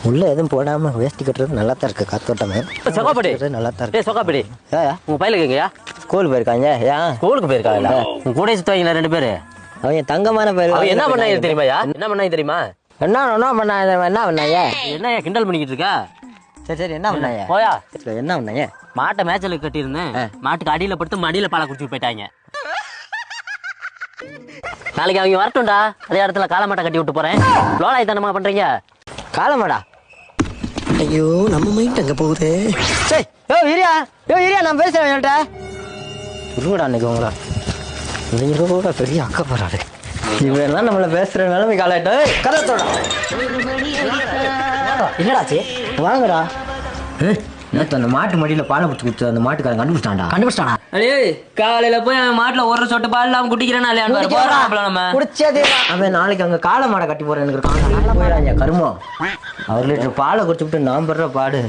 உள்ள எதுவும் போடாம வேஷ்டி கட்டுறது நல்லா தான் இருக்கு. காத்தோட்டமே சொக்காப்படி நல்லா தான் இருக்கு. சொக்காப்படி உங்க பையலுக்கு எங்கயா ஸ்கூல் போயிருக்காங்க. ஏன் ஸ்கூலுக்கு போயிருக்காங்கல்ல? உங்க கூட சுத்துவாங்களா 2 பேரு? அவன் தங்கமான பயிர். அவன் என்ன பண்ணாங்க தெரியுமாயா? என்ன பண்ணாங்க தெரியுமா? என்ன பண்ணாங்க? என்ன பண்ணாங்க? என்ன கிண்டல் பண்ணிக்கிட்டு இருக்கா? சரி சரி என்ன பண்ணாங்க? போயா. என்ன பண்ணாங்க? மாட்டை மேய்ச்சலுக்கு கட்டியிருந்தேன். மாட்டுக்கு அடியில படுத்து மடியில பாலை குடிச்சு போயிட்டாங்க. நாளைக்கு அவங்க வரட்டும்டா. அதே இடத்துல காளை மாட்டை கட்டி விட்டு போறேன். லோலாய் தானமா பண்றீங்க? காலமாடா? ஐயோ நம்ம மைண்ட் அங்க போகுது. சரி வீரியா நான் பேசுறேன் என்கிட்ட. இருங்கடா அன்னைக்கு உங்களா நீங்க பெரிய அக்கா போறாரு. இவெல்லாம் நம்மள பேசுற நிலைமை காலாயிட்டா. கதத்தோட என்னடாச்சு? வாங்கடா. நேற்று அந்த மாட்டு மடியில பாலை பிடிச்சி கொடுத்து அந்த மாட்டுக்காரன் கண்டுபிடிச்சிட்டானா? அடே காலையில போய் அவன் மாட்டுல ஒரு சொட்டு பால் இல்லாம குடிக்கிறானா இல்லையா? குடிச்சதே அவன் நாளைக்கு அங்க காளை மாடை கட்டி போறேன். எனக்கு போயிடாங்க கருமம். 1 லிட்டர் பாலை குடிச்சுட்டு நான் படுற பாடு.